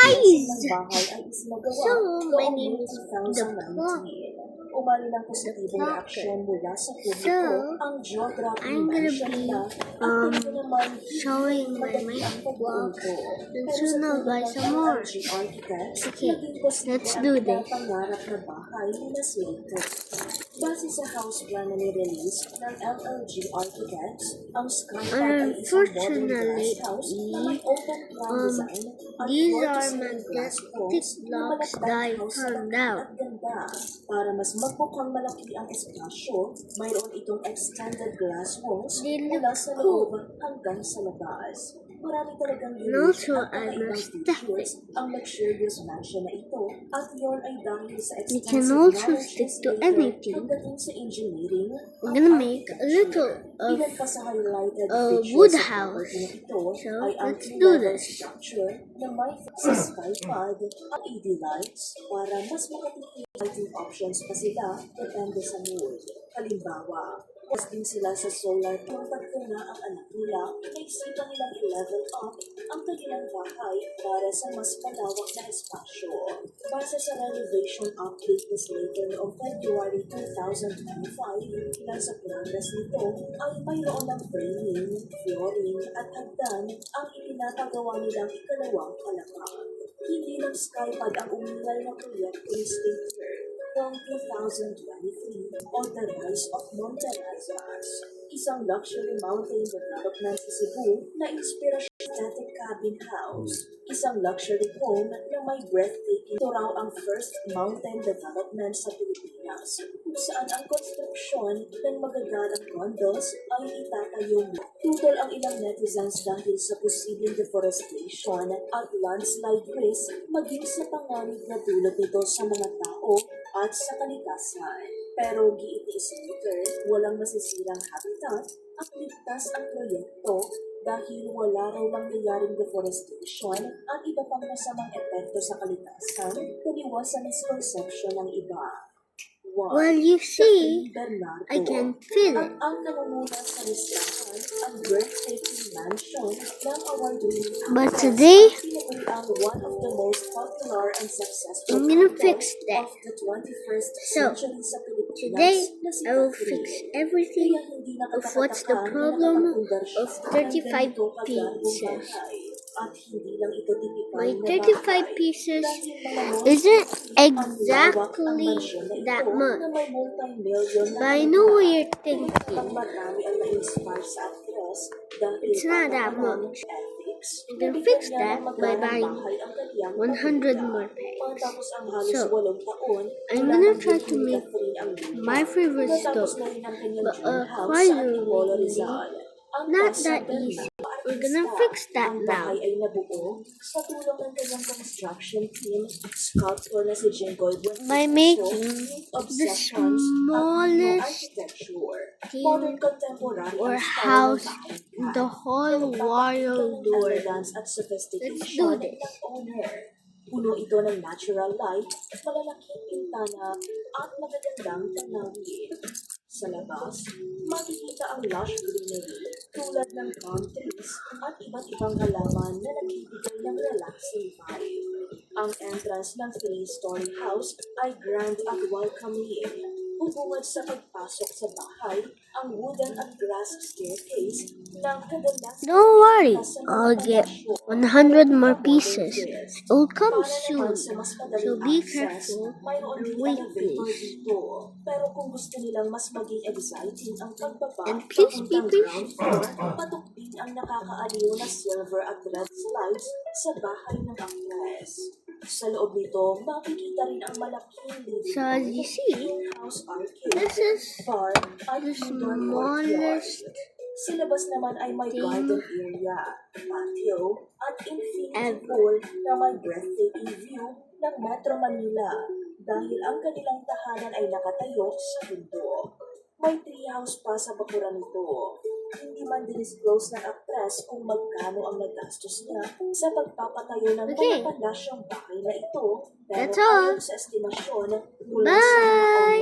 guys! So, my name is The Plot. Umali ng positibong reaksyon mula sa publiko ang geography I'm gonna mansion na showing my blog. And soon I'll buy some more. Okay, let's do this. Pangarap na bahay na silito. Base sa house plan na nirelease ng LLG Architects, ang Skypad ay isang modern glass house na may open plan design at These 4 to are 7 magnetic glass walls na blocks that I malagdag house found na out. at ganda. Para mas magmukhang malaki ang espasyo, mayroon itong extended glass walls They look mula sa cool. loob hanggang sa labas. Marami talagang And also, at I'm kakaibang features ang luxurious mansion na ito at yun ay dahil sa You extensive can also knowledge stick to later anything. pagdating sa engineering. We're gonna make a little of Ilan pa sa highlighted a features wood sa house. property na ito So, ay ang let's do three-level this. structure na may sa Skypad at LED lights para mas makatipid lighting options pa sila depende sa mood. Halimbawa, mas din sila sa solar kung tatlo na ang anak nila, naisipan nilang i-level up ang kanilang bahay para sa mas malawak na espasyo. Base sa renovation update ni Slater noong February 2025, ilan sa progress nito ay mayroon ng framing, flooring at hagdan ang ipinapagawa nilang ikalawang palapag. Hindi ng Skypad ang umilay na proyekto ni Slater noong 2023 on the Rise of Monterrazas, isang luxury mountain development sa Cebu na inspirasyon static cabin house, isang luxury home na may breathtaking. Ito raw ang first mountain development sa Pilipinas kung saan ang konstruksyon ng magagarang condos ay itatayo. Tutol ang ilang netizens dahil sa posibleng deforestation at landslide risk maging sa panganib na dulot nito sa mga tao at sa kalikasan. Pero giitiis Twitter, walang masisirang habitat at ligtas ang proyekto dahil wala raw mangyayaring deforestation at iba pang masamang epekto sa kalikasan kaliwas sa misconception ng iba. Well, you see, I can feel it. At ang nangunguna sa listahan ang breathtaking mansion ng award-winning But today, ang one of the most popular and successful I'm gonna fix that. of the 21st So, century sa Pilipinas today, na si I will Catherine. fix everything Kaya hindi of what's the nakakatakam na problem nakapagpundar of siya ng 35 ganito kagandang pieces. bahay. At hindi lang ito tipikal My na 35 bahay. pieces Dahil malamang isn't ang lawak ang exactly mansyon na that ito much. na may multi-million na But I know what you're Pag thinking. marami ang na-inspire sa actress dahil It's not that parang much. ethics, You can fix that by buying 100 more packs. Pagkatapos ang halos So, 8 taon, I'm wala gonna nang try to ni make Catherine ang lupa. my favorite Natapos stuff, na rin ang kanyang but dream house sa quite Antipolo, really Rizal. Ang not Casa that Bernardo easy. Artista. We're gonna fix that Ang now. bahay ay nabuo sa tulong ng kanyang construction team, sculptor na si Jenggoy Buenfil By Puso, making obsessions the at smallest architecture, team modern contemporary or ang style ng house bahay. in the whole world. Elegance at Let's sophistication do this. ng owner. Puno ito ng natural light, malalaking pintana at magagandang tanawin. Sa labas, makikita ang lush greenery tulad ng palm trees at iba't ibang halaman na nagbibigay ng relaxing vibe. Ang entrance ng 3-story house ay grand at welcoming. Bubungad sa pagpasok sa bahay, ang wooden at glass staircase ng kadalasan Don't worry, I'll get 100 more pieces. It will come soon, so be careful and wait, please. Pero kung gusto nilang mas maging exciting ang pagbaba And please be papuntang ground patient. floor, patok din ang nakakaaliw na silver at red slides sa bahay ng actress. Sa loob nito, makikita rin ang malaking living So as you see, house arcade, this is bar, at the indoor courtyard. smallest Sa labas naman ay may thing garden area, patio, at infinity ever. pool na may breathtaking view ng Metro Manila dahil ang kanilang tahanan ay nakatayo sa bundok. May treehouse pa sa bakuran nito. Hindi man disclose ng actress kung magkano ang nagastos niya sa pagpapatayo ng Okay. mga palasyong bahay na ito. Pero That's all. ayon sa estimasyon mula sa mga Bye! online